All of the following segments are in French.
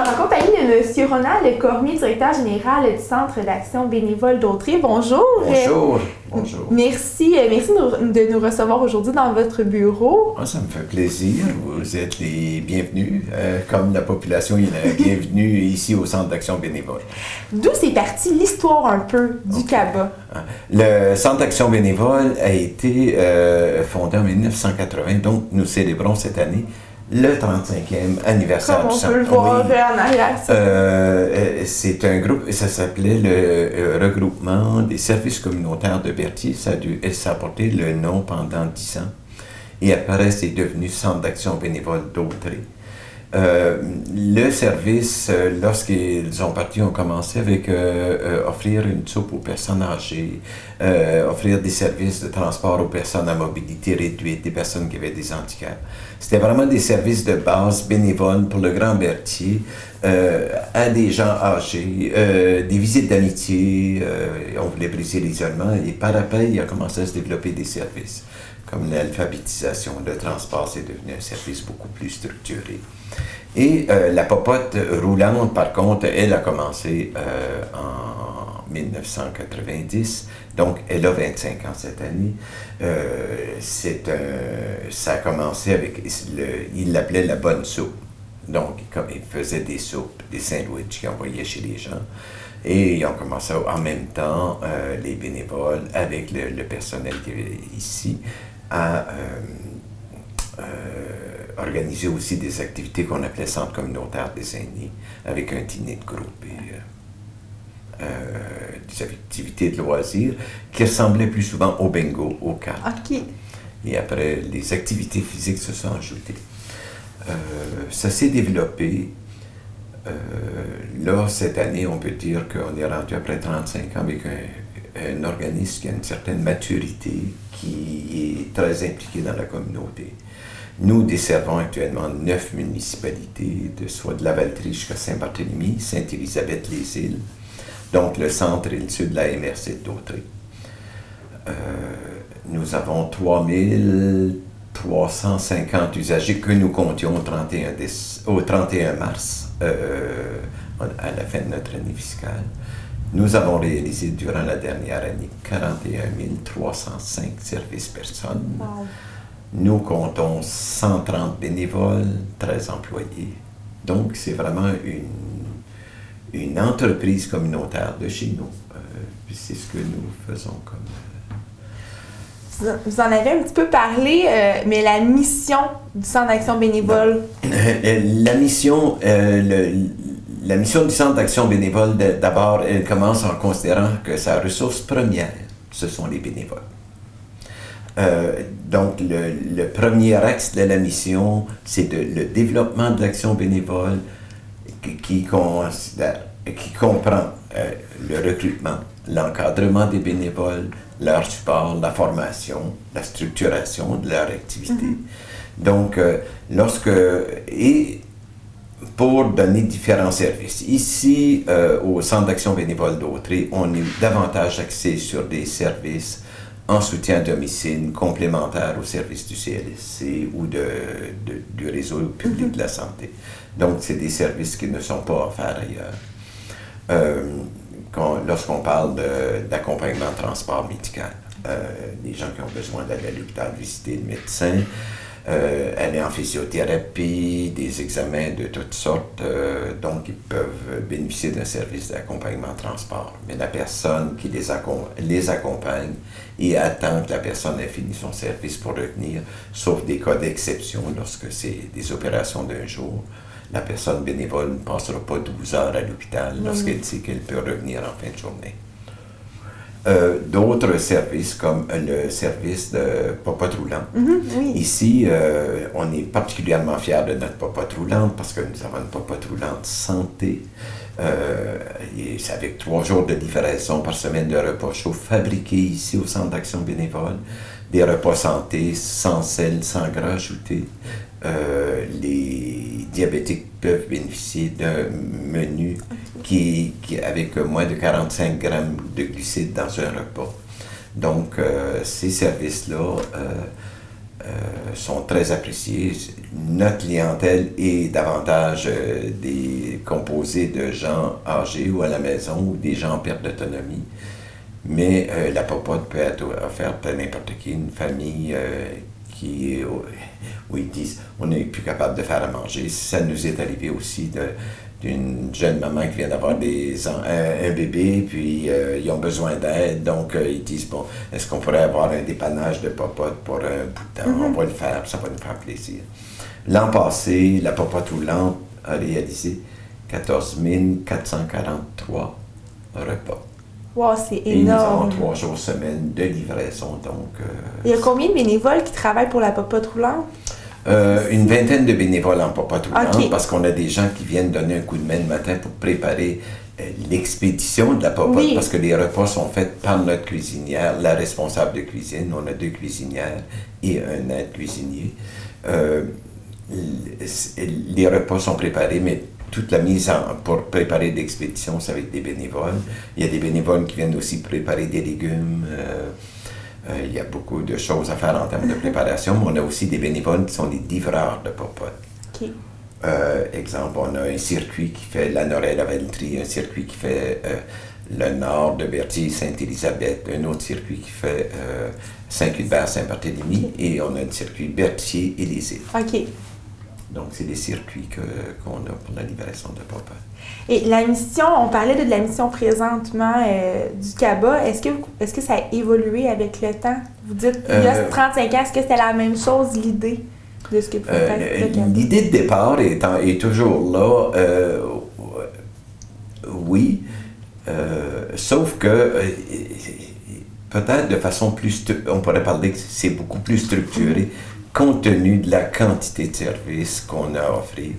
en compagnie de M. Ronald Cormier, directeur général du Centre d'action bénévole d'Autrey. Bonjour. Bonjour. Bonjour. Merci de nous recevoir aujourd'hui dans votre bureau. Ça me fait plaisir. Vous êtes les bienvenus. Comme la population, il y en a bienvenue ici au Centre d'action bénévole. D'où c'est parti l'histoire un peu du CABA? Le Centre d'action bénévole a été fondé en 1980, donc nous célébrons cette année le 35e anniversaire Comme du on Centre. peut le voir en arrière. C'est un groupe, ça s'appelait le Regroupement des services communautaires de Berthier. Ça a porté le nom pendant 10 ans. Et après, c'est devenu Centre d'action bénévole d'Autrey. Le service, lorsqu'ils ont parti, ont commencé avec offrir une soupe aux personnes âgées, offrir des services de transport aux personnes à mobilité réduite, des personnes qui avaient des handicaps. C'était vraiment des services de base bénévoles pour le Grand Berthier à des gens âgés, des visites d'amitié. On voulait briser l'isolement et par après, il a commencé à se développer des services comme l'alphabétisation, le transport, c'est devenu un service beaucoup plus structuré. Et la popote roulante, par contre, elle a commencé en 1990, donc elle a 25 ans cette année. Ça a commencé avec, il l'appelait la bonne soupe. Donc, comme il faisait des soupes, des sandwichs qu'il envoyait chez les gens. Et ils ont commencé en même temps, les bénévoles, avec le personnel qui est ici, à organiser aussi des activités qu'on appelait Centre communautaire des aînés, avec un dîner de groupe et des activités de loisirs qui ressemblaient plus souvent au bingo, au cartes. OK. Et après, les activités physiques se sont ajoutées. Ça s'est développé. Là, cette année, on peut dire qu'on est rendu après 35 ans avec un organisme qui a une certaine maturité, qui est très impliqué dans la communauté. Nous desservons actuellement 9 municipalités, soit de la Valtrie jusqu'à Saint-Barthélemy, Sainte-Élisabeth-les-Îles, donc le centre et le sud de la MRC d'Autrey. Nous avons 3350 usagers que nous comptions au 31 mars, à la fin de notre année fiscale. Nous avons réalisé durant la dernière année 41 305 services personnes. Wow. Nous comptons 130 bénévoles, 13 employés. Donc, c'est vraiment une entreprise communautaire de chez nous. Puis c'est ce que nous faisons comme... Vous en avez un petit peu parlé, mais la mission du Centre d'action bénévole? La mission du Centre d'action bénévole, d'abord, elle commence en considérant que sa ressource première, ce sont les bénévoles. Donc, le premier axe de la mission, c'est le développement de l'action bénévole qui comprend le recrutement, l'encadrement des bénévoles, leur support, la formation, la structuration de leur activité. Donc, pour donner différents services. Ici, au Centre d'action bénévole d'Autrey, on est davantage axé sur des services en soutien à domicile complémentaires aux services du CLSC ou du réseau public de la santé. Donc, c'est des services qui ne sont pas offerts ailleurs. Lorsqu'on parle d'accompagnement de transport médical, les gens qui ont besoin d'aller à l'hôpital visiter le médecin, aller en physiothérapie, des examens de toutes sortes, donc ils peuvent bénéficier d'un service d'accompagnement de transport. Mais la personne qui les accompagne et attend que la personne ait fini son service pour revenir, sauf des cas d'exception, lorsque c'est des opérations d'un jour, la personne bénévole ne passera pas 12 heures à l'hôpital lorsqu'elle sait qu'elle peut revenir en fin de journée. D'autres services comme le service de popote roulante. Oui. Ici, on est particulièrement fiers de notre popote roulante parce que nous avons une popote roulante santé. Et c'est avec 3 jours de livraison par semaine de repas chauds fabriqués ici au Centre d'action bénévole. Des repas santé, sans sel, sans gras ajouté. Les diabétiques peuvent bénéficier d'un menu qui avec moins de 45 grammes de glucides dans un repas. Donc, ces services-là sont très appréciés. Notre clientèle est davantage composée de gens âgés ou à la maison ou des gens en perte d'autonomie. Mais la popote peut être offerte à n'importe qui, une famille où ils disent on n'est plus capable de faire à manger. Ça nous est arrivé aussi d'une jeune maman qui vient d'avoir un bébé, puis ils ont besoin d'aide, donc ils disent bon, est-ce qu'on pourrait avoir un dépannage de popote pour un bout de temps? On va le faire, ça va nous faire plaisir. L'an passé, la popote roulante a réalisé 14 443 repas. Wow, c'est énorme! Et nous avons 3 jours semaine de livraison, donc... Il y a combien de bénévoles qui travaillent pour la popote roulante? Une vingtaine de bénévoles en popote roulante, okay. Parce qu'on a des gens qui viennent donner un coup de main le matin pour préparer l'expédition de la popote, oui. Parce que les repas sont faits par notre cuisinière, la responsable de cuisine. On a 2 cuisinières et un aide cuisinier. Les repas sont préparés, mais toute la pour préparer l'expédition, c'est avec des bénévoles. Il y a des bénévoles qui viennent aussi préparer des légumes. Il y a beaucoup de choses à faire en termes de préparation, mais on a aussi des bénévoles qui sont des livreurs de popote. Okay. Exemple, on a un circuit qui fait la Norelle-la-Valtrie, un circuit qui fait le nord de Berthier, Sainte-Élisabeth, un autre circuit qui fait Saint-Hubert-Saint-Barthélemy, et on a un circuit Berthier et les îles. OK. Donc, c'est des circuits qu'on a pour la livraison de popote. Et la mission, on parlait de la mission présentement du CABA. Est-ce que ça a évolué avec le temps? Vous dites, il y a 35 ans, est-ce que c'était la même chose, l'idée de ce que peut être le CABA? L'idée de départ est toujours là, oui, sauf que peut-être de façon plus, on pourrait parler que c'est beaucoup plus structuré, compte tenu de la quantité de services qu'on a à offrir.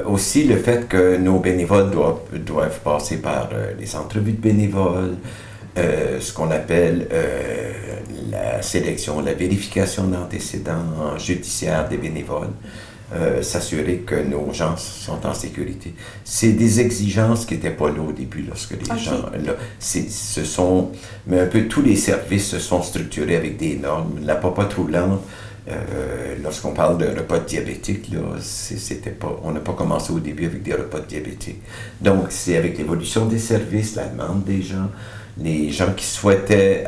Aussi le fait que nos bénévoles doivent passer par les entrevues de bénévoles, ce qu'on appelle la sélection, la vérification d'antécédents judiciaires des bénévoles, s'assurer que nos gens sont en sécurité. C'est des exigences qui n'étaient pas là au début lorsque les gens... Là, mais un peu tous les services se sont structurés avec des normes. La popote roulante, lorsqu'on parle de repas diabétiques, là, on n'a pas commencé au début avec des repas diabétiques. Donc, c'est avec l'évolution des services, la demande des gens, les gens qui souhaitaient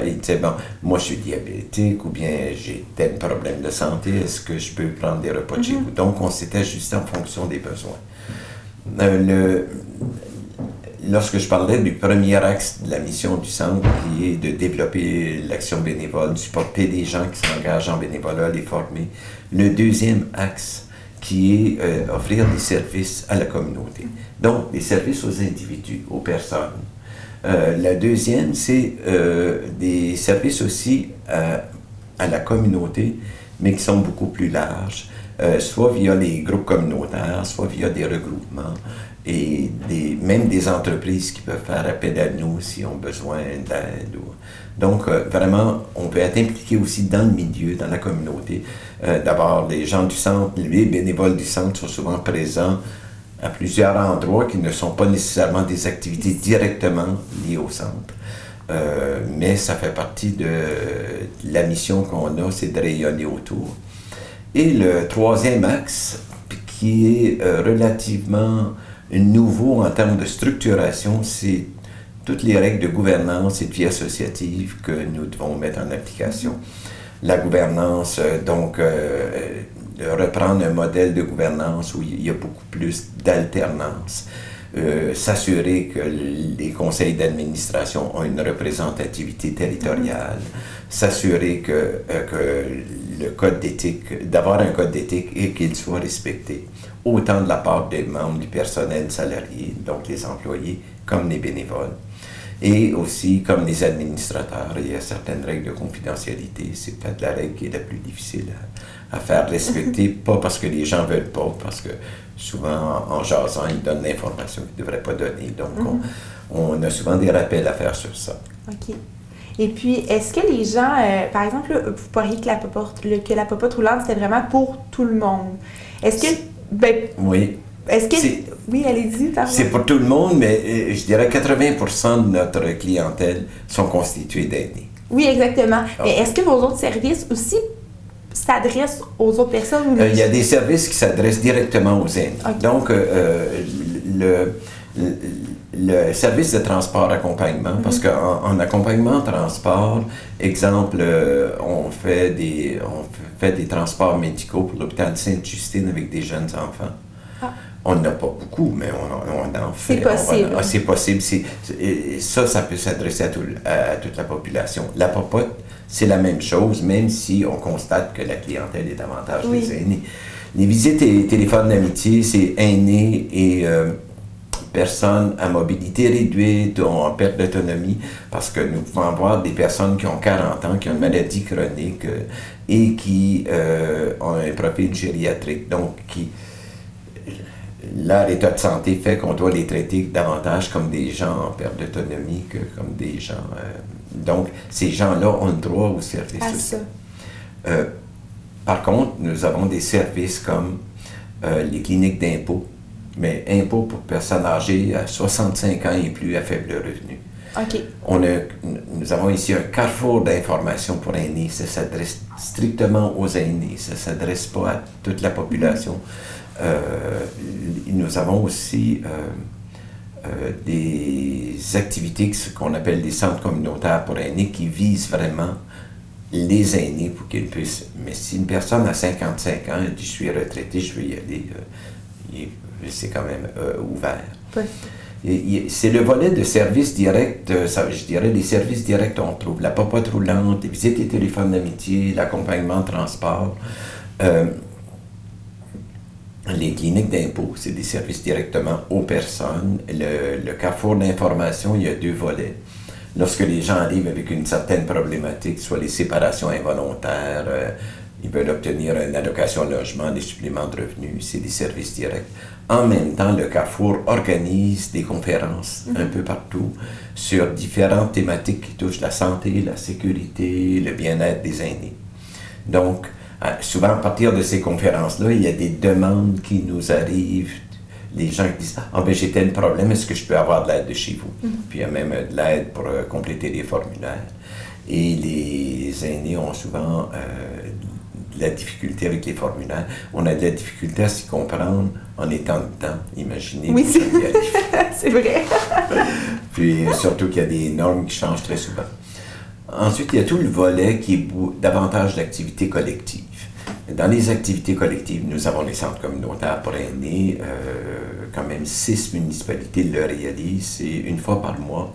ils disaient, bon, moi je suis diabétique ou bien j'ai tel problème de santé, est-ce que je peux prendre des repas de chez vous? Donc, on s'est ajusté en fonction des besoins. Lorsque je parlais du premier axe de la mission du centre, qui est de développer l'action bénévole, de supporter les gens qui s'engagent en bénévolat, les former, le deuxième axe, qui est offrir des services à la communauté. Donc, des services aux individus, aux personnes. La deuxième, c'est des services aussi à la communauté, mais qui sont beaucoup plus larges, soit via les groupes communautaires, soit via des regroupements, et même des entreprises qui peuvent faire appel à nous s'ils ont besoin d'aide. Donc, vraiment, on peut être impliqué aussi dans le milieu, dans la communauté. D'abord, les gens du centre, les bénévoles du centre sont souvent présents à plusieurs endroits qui ne sont pas nécessairement des activités directement liées au centre. Mais ça fait partie de la mission qu'on a, c'est de rayonner autour. Et le troisième axe, qui est relativement nouveau en termes de structuration, c'est toutes les règles de gouvernance et de vie associative que nous devons mettre en application. La gouvernance, reprendre un modèle de gouvernance où il y a beaucoup plus d'alternance, s'assurer que les conseils d'administration ont une représentativité territoriale, s'assurer que le code d'éthique, d'avoir un code d'éthique et qu'il soit respecté, autant de la part des membres du personnel salarié, donc les employés, comme les bénévoles. Et aussi, comme les administrateurs, il y a certaines règles de confidentialité. C'est peut-être la règle qui est la plus difficile à faire respecter, pas parce que les gens ne veulent pas, parce que souvent, en jasant, ils donnent l'information qu'ils ne devraient pas donner. Donc, on a souvent des rappels à faire sur ça. OK. Et puis, est-ce que les gens, par exemple, là, vous parliez que la popote roulante, c'était vraiment pour tout le monde. Est-ce que... oui. Est-ce que... Oui, allez-y. C'est pour tout le monde, mais je dirais 80% de notre clientèle sont constitués d'aînés. Oui, exactement. Okay. Mais est-ce que vos autres services aussi s'adresse aux autres personnes? Il y a des services qui s'adressent directement aux aînés. Okay. Donc, le service de transport accompagnement, parce qu'en accompagnement transport, exemple, on fait des transports médicaux pour l'hôpital Sainte-Justine avec des jeunes enfants. Ah. On n'en a pas beaucoup, mais on en fait. C'est possible. C'est possible. Ça peut s'adresser à toute la population. La popote, c'est la même chose, même si on constate que la clientèle est davantage des aînés. Les visites et téléphones d'amitié, c'est aînés et personnes à mobilité réduite ou en perte d'autonomie, parce que nous pouvons avoir des personnes qui ont 40 ans, qui ont une maladie chronique et qui ont un profil gériatrique, donc leur état de santé fait qu'on doit les traiter davantage comme des gens en perte d'autonomie que comme des gens... donc, ces gens-là ont le droit au service social. Par contre, nous avons des services comme les cliniques d'impôt, mais impôts pour personnes âgées à 65 ans et plus à faible revenu. Okay. Nous avons ici un carrefour d'informations pour aînés. Ça s'adresse strictement aux aînés. Ça ne s'adresse pas à toute la population. Nous avons aussi des activités qu'on appelle des centres communautaires pour aînés qui visent vraiment les aînés pour qu'ils puissent... Mais si une personne a 55 ans et dit « je suis retraité, je veux y aller », c'est quand même ouvert. Oui. C'est le volet de services directs, je dirais les services directs, on trouve la popote roulante, les visites et téléphones d'amitié, l'accompagnement de transport, les cliniques d'impôt, c'est des services directement aux personnes. Le carrefour d'information, il y a 2 volets. Lorsque les gens arrivent avec une certaine problématique, soit les séparations involontaires, ils veulent obtenir une allocation logement, des suppléments de revenus, c'est des services directs. En même temps, le Carrefour organise des conférences un peu partout sur différentes thématiques qui touchent la santé, la sécurité, le bien-être des aînés. Donc, souvent, à partir de ces conférences-là, il y a des demandes qui nous arrivent. Les gens qui disent « Ah, ben j'ai tel problème, est-ce que je peux avoir de l'aide de chez vous? » Puis il y a même de l'aide pour compléter les formulaires. Et les aînés ont souvent de la difficulté avec les formulaires. On a de la difficulté à s'y comprendre en étant dedans. Imaginez. Oui, c'est vrai. Puis surtout qu'il y a des normes qui changent très souvent. Ensuite, il y a tout le volet qui est davantage d'activités collectives. Dans les activités collectives, nous avons les centres communautaires pour aînés. Quand même 6 municipalités le réalisent. C'est une fois par mois.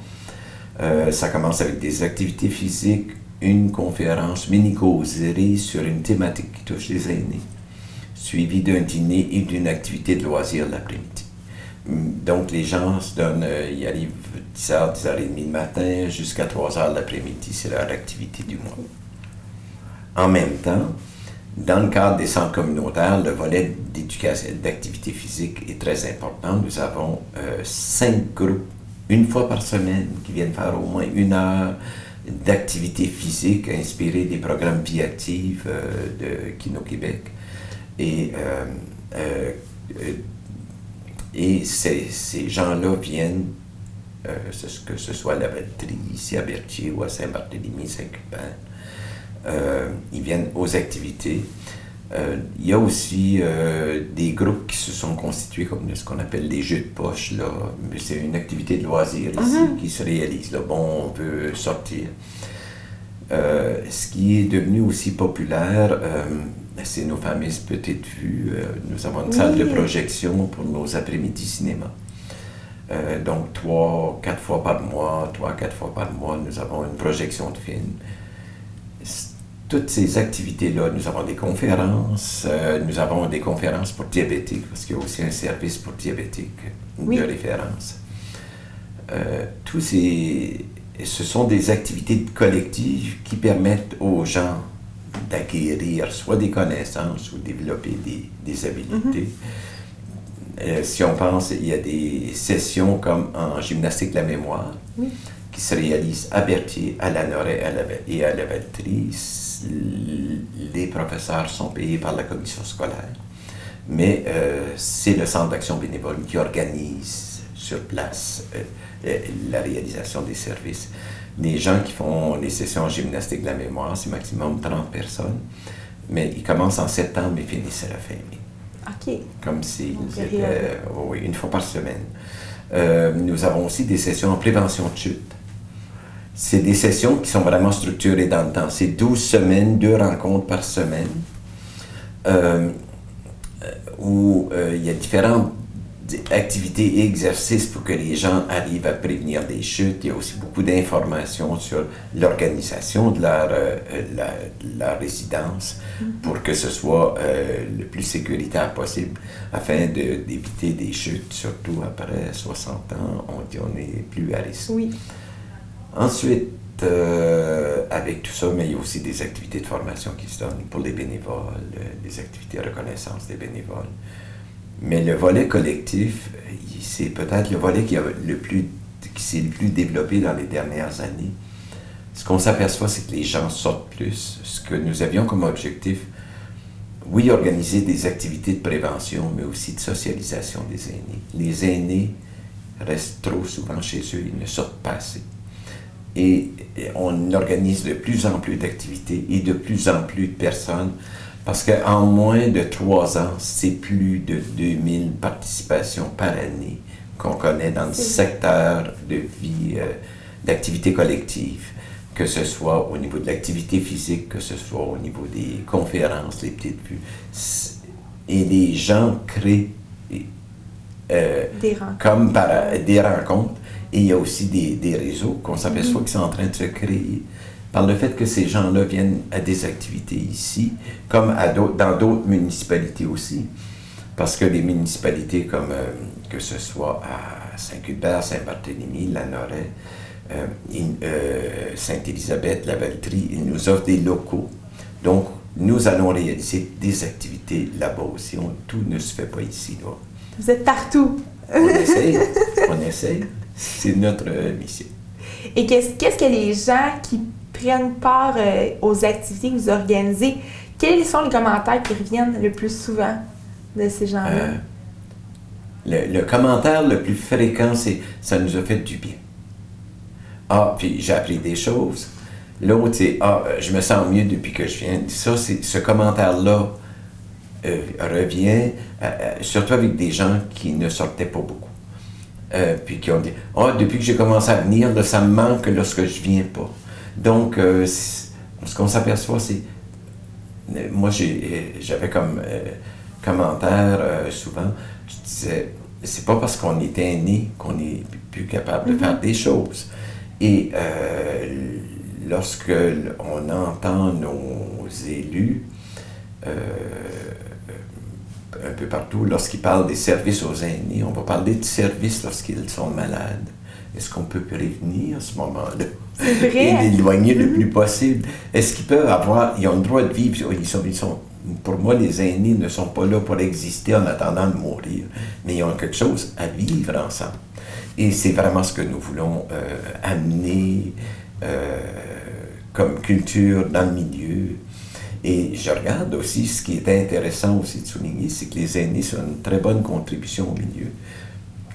Ça commence avec des activités physiques, une conférence mini-causerie sur une thématique qui touche les aînés, suivie d'un dîner et d'une activité de loisirs l'après-midi. Donc les gens se donnent, ils arrivent 10h, 10h30 le matin jusqu'à 3h l'après-midi, c'est leur activité du mois. En même temps, dans le cadre des centres communautaires, le volet d'activité physique est très important. Nous avons 5 groupes, une fois par semaine, qui viennent faire au moins 1 heure d'activité physique inspirée des programmes Vie Active de Kino Québec. Et ces gens-là viennent, que ce soit à la Valtrie, ici à Berthier ou à Saint-Barthélemy, Saint-Cuber, ils viennent aux activités. Il y a aussi des groupes qui se sont constitués comme ce qu'on appelle les jeux de poche. Là. C'est une activité de loisir ici qui se réalise. Là. Bon, on peut sortir. Ce qui est devenu aussi populaire, c'est nos fameuses petites vues. Nous avons une salle de projection pour nos après-midi cinéma. Donc, 3-4 fois par mois, nous avons une projection de film. Toutes ces activités-là, nous avons des conférences, pour diabétiques, parce qu'il y a aussi un service pour diabétiques de référence. Ce sont des activités collectives qui permettent aux gens d'acquérir soit des connaissances ou développer des habiletés. Si on pense, il y a des sessions comme en gymnastique de la mémoire qui se réalisent à Berthier, à Lanoraie et à la Valtrie. Les professeurs sont payés par la commission scolaire, mais c'est le Centre d'action bénévole qui organise sur place la réalisation des services. Les gens qui font les sessions en gymnastique de la mémoire, c'est maximum 30 personnes. mais ils commencent en septembre et finissent à la fin mai. OK. Comme s'ils Okay. étaient, oui, une fois par semaine. Nous avons aussi des sessions en prévention de chute. C'est des sessions qui sont vraiment structurées dans le temps. C'est 12 semaines, 2 rencontres par semaine, où il y a différentes activités et exercices pour que les gens arrivent à prévenir des chutes. Il y a aussi beaucoup d'informations sur l'organisation de leur résidence pour que ce soit le plus sécuritaire possible afin d'éviter des chutes, surtout après 60 ans, on est plus à risque. Oui. Ensuite, avec tout ça, mais il y a aussi des activités de formation qui se donnent pour les bénévoles, des activités de reconnaissance des bénévoles. Mais le volet collectif, c'est peut-être le volet qui s'est le plus développé dans les dernières années. Ce qu'on s'aperçoit, c'est que les gens sortent plus. Ce que nous avions comme objectif, oui, organiser des activités de prévention, mais aussi de socialisation des aînés. Les aînés restent trop souvent chez eux, ils ne sortent pas assez. Et on organise de plus en plus d'activités et de plus en plus de personnes, parce qu'en moins de 3 ans, c'est plus de 2000 participations par année qu'on connaît dans le secteur de vie, d'activité collective, que ce soit au niveau de l'activité physique, que ce soit au niveau des conférences, les petites vues. Et les gens créent des rencontres. comme des rencontres. Et il y a aussi des réseaux qu'on s'aperçoit qui sont en train de se créer par le fait que ces gens-là viennent à des activités ici, comme dans d'autres municipalités aussi. Parce que les municipalités comme, que ce soit à Saint-Cuthbert, Saint-Barthélemy, Lanoret, Sainte-Élisabeth, La Valtrie, ils nous offrent des locaux. Donc, nous allons réaliser des activités là-bas aussi. Tout ne se fait pas ici, là. Vous êtes partout. On essaye. C'est notre mission. Et qu'est-ce que les gens qui prennent part aux activités que vous organisez, quels sont les commentaires qui reviennent le plus souvent de ces gens-là? Le commentaire le plus fréquent, c'est « ça nous a fait du bien ». Ah, puis j'ai appris des choses. L'autre, c'est « ah, je me sens mieux depuis que je viens ». Ça, ce commentaire-là revient, surtout avec des gens qui ne sortaient pas beaucoup. Puis qui ont dit « ah, depuis que j'ai commencé à venir, là, ça me manque lorsque je viens pas ». Donc, ce qu'on s'aperçoit, c'est... Moi, j'avais comme commentaire souvent, je disais, c'est pas parce qu'on est aîné qu'on est plus capable de faire des choses. Et lorsque on entend nos élus, un peu partout, lorsqu'ils parlent des services aux aînés, on va parler de services lorsqu'ils sont malades. Est-ce qu'on peut prévenir à ce moment-là? C'est vrai. Et l'éloigner le plus possible. Est-ce qu'ils peuvent ils ont le droit de vivre, pour moi, les aînés ne sont pas là pour exister en attendant de mourir, mais ils ont quelque chose à vivre ensemble. Et c'est vraiment ce que nous voulons amener comme culture dans le milieu. Et je regarde aussi, ce qui est intéressant aussi de souligner, c'est que les aînés sont une très bonne contribution au milieu.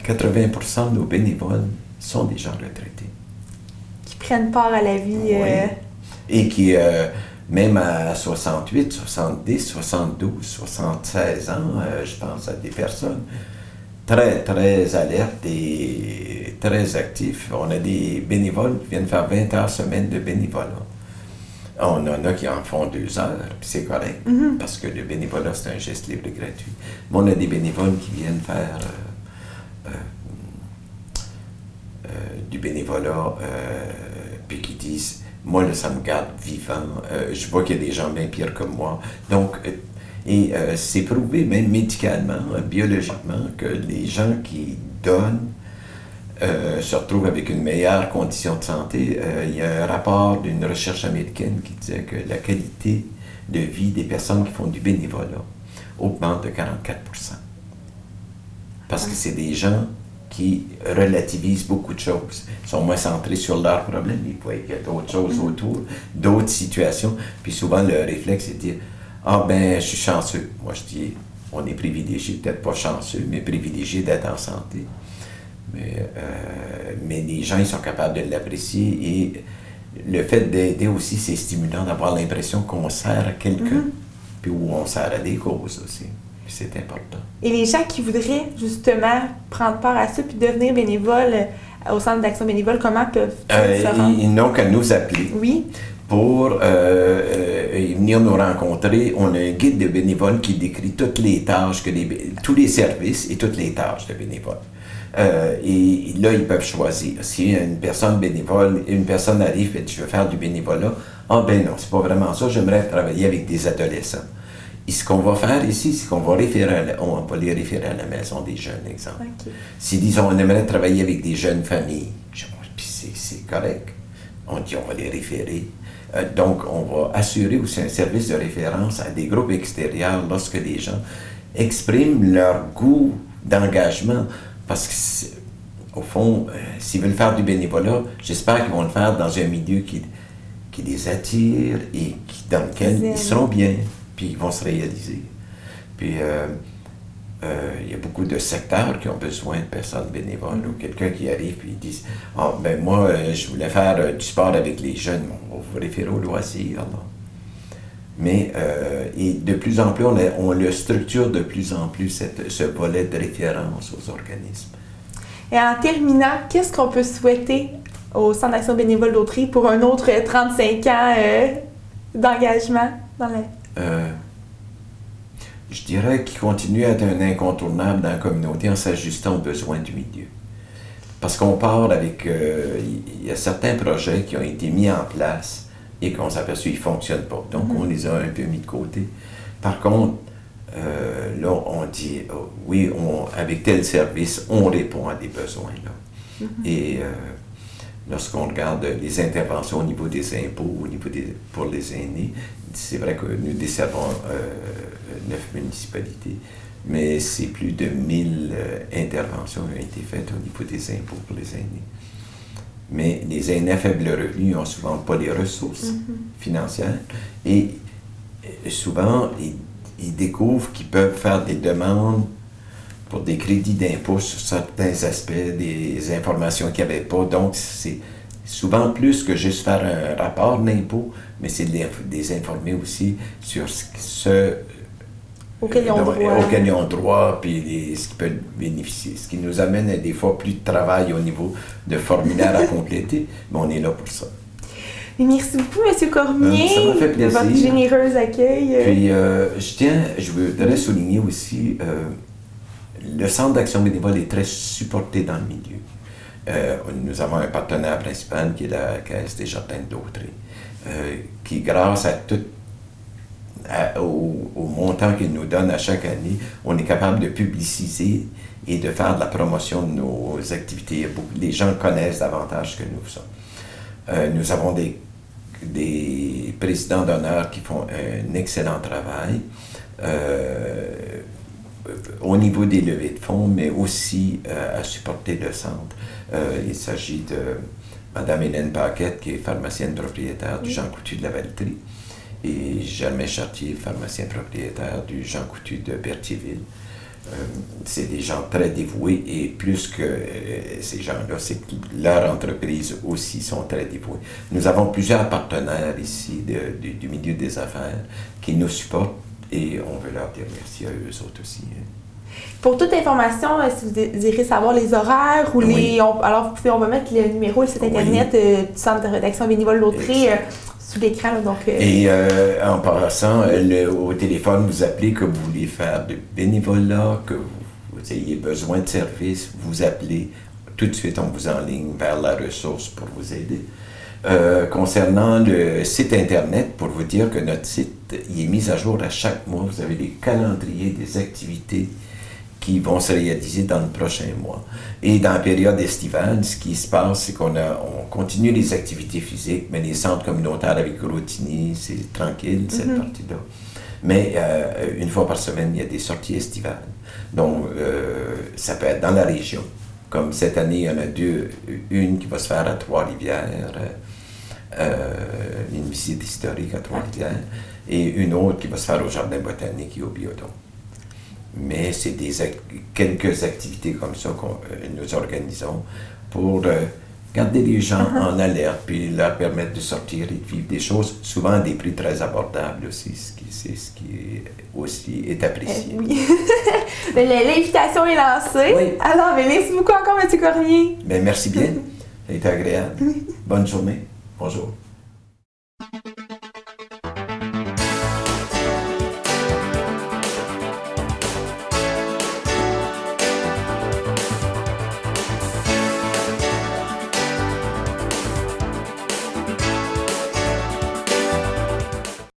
80% de nos bénévoles sont des gens retraités. Qui prennent part à la vie. Oui. Et qui, même à 68, 70, 72, 76 ans, je pense à des personnes très, très alertes et très actifs. On a des bénévoles qui viennent faire 20 heures semaine de bénévolat. On en a qui en font 2 heures, puis c'est correct, parce que le bénévolat, c'est un geste libre et gratuit. Mais on a des bénévoles qui viennent faire du bénévolat, puis qui disent « moi, là, ça me garde vivant, je vois qu'il y a des gens bien pires que moi ». Donc, c'est prouvé, même médicalement, biologiquement, que les gens qui donnent se retrouvent avec une meilleure condition de santé. Il y a un rapport d'une recherche américaine qui disait que la qualité de vie des personnes qui font du bénévolat augmente de 44%. Parce que c'est des gens qui relativisent beaucoup de choses. Ils sont moins centrés sur leurs problèmes. Ils voient qu'il y a d'autres choses autour, d'autres situations. Puis souvent, le réflexe, c'est de dire « ah ben, je suis chanceux ». Moi, je dis « on est privilégié, peut-être pas chanceux, mais privilégié d'être en santé ». Mais les gens, ils sont capables de l'apprécier et le fait d'aider aussi, c'est stimulant d'avoir l'impression qu'on sert à quelqu'un. puis où on sert à des causes aussi. Puis c'est important. Et les gens qui voudraient justement prendre part à ça puis devenir bénévoles au Centre d'action bénévole, comment peuvent-ils se rendre? Ils n'ont qu'à nous appeler. Oui. Pour venir nous rencontrer. On a un guide de bénévoles qui décrit toutes les tâches, tous les services et toutes les tâches de bénévoles. Et là, ils peuvent choisir. Si une personne arrive et dit « je veux faire du bénévolat », ah ben non, c'est pas vraiment ça, j'aimerais travailler avec des adolescents. Et ce qu'on va faire ici, c'est qu'on va les référer à la maison des jeunes, exemple. Okay. Si, disons, on aimerait travailler avec des jeunes familles, puis c'est correct, on dit on va les référer. Donc, on va assurer aussi un service de référence à des groupes extérieurs lorsque les gens expriment leur goût d'engagement. Parce que, au fond, s'ils veulent faire du bénévolat, j'espère qu'ils vont le faire dans un milieu qui les attire et dans lequel ils seront bien, puis ils vont se réaliser. Puis, il y a beaucoup de secteurs qui ont besoin de personnes bénévoles, ou quelqu'un qui arrive et dit « Ah, ben moi, je voulais faire du sport avec les jeunes. » On va vous référer au loisir. Là. Mais, et de plus en plus, on le structure de plus en plus, ce volet de référence aux organismes. Et en terminant, qu'est-ce qu'on peut souhaiter au Centre d'action bénévole d'Autry pour un autre 35 ans d'engagement dans la... Je dirais qu'il continue à être un incontournable dans la communauté en s'ajustant aux besoins du milieu. Parce qu'on part avec... il y a certains projets qui ont été mis en place et qu'on s'est aperçu qu'ils ne fonctionnent pas. Donc, on les a un peu mis de côté. Par contre, là, on dit, oui, avec tel service, on répond à des besoins. Là. Et lorsqu'on regarde les interventions au niveau des impôts, pour les aînés, c'est vrai que nous desservons 9 municipalités, mais c'est plus de 1000 interventions qui ont été faites au niveau des impôts pour les aînés. Mais les aînés à faible revenu n'ont souvent pas les ressources financières et souvent ils découvrent qu'ils peuvent faire des demandes pour des crédits d'impôt sur certains aspects, des informations qu'ils n'avaient pas. Donc, c'est souvent plus que juste faire un rapport d'impôt, mais c'est de les informer aussi sur ce auquel ils ont droit, puis ce qu'ils peuvent bénéficier. Ce qui nous amène à des fois plus de travail au niveau de formulaires à compléter, mais on est là pour ça. Merci beaucoup, M. Cormier, ça m'a fait plaisir. de votre généreux accueil. Puis, je voudrais souligner aussi, le Centre d'action bénévole est très supporté dans le milieu. Nous avons un partenaire principal qui est la Caisse des Jardins d'Autry, qui, grâce au montant qu'il nous donne à chaque année, on est capable de publiciser et de faire de la promotion de nos activités. Les gens connaissent davantage que nous faisons. Nous avons des présidents d'honneur qui font un excellent travail au niveau des levées de fonds, mais aussi à supporter le centre. Il s'agit de Mme Hélène Paquette, qui est pharmacienne propriétaire du Jean Coutu de la Valtrie, et Germain Chartier, pharmacien propriétaire du Jean Coutu de Berthierville. C'est des gens très dévoués et plus que ces gens-là, c'est que leurs entreprises aussi sont très dévouées. Nous avons plusieurs partenaires ici du milieu des affaires qui nous supportent et on veut leur dire merci à eux autres aussi. Pour toute information, si vous désirez savoir les horaires ou on va mettre le numéro, le site internet du Centre d'action bénévole d'Autry sous l'écran. Et en passant, au téléphone, vous appelez que vous voulez faire du bénévolat, que vous ayez besoin de services, vous appelez. Tout de suite, on vous enligne vers la ressource pour vous aider. Concernant le site internet, pour vous dire que notre site il est mis à jour à chaque mois. Vous avez les calendriers des activités qui vont se réaliser dans le prochain mois. Et dans la période estivale, ce qui se passe, c'est qu'on continue les activités physiques, mais les centres communautaires avec Rotini, c'est tranquille, cette partie-là. Mais une fois par semaine, il y a des sorties estivales. Donc, ça peut être dans la région. Comme cette année, il y en a deux. Une qui va se faire à Trois-Rivières, une visite historique à Trois-Rivières, et une autre qui va se faire au Jardin botanique et au Biodôme. Mais c'est quelques activités comme ça que nous organisons pour garder les gens en alerte, puis leur permettre de sortir et de vivre des choses, souvent à des prix très abordables aussi, c'est ce qui aussi est apprécié. Oui. L'invitation est lancée. Oui. Alors, merci beaucoup encore, M. Cormier. Bien, merci bien. Ça a été agréable. Bonne journée. Bonjour.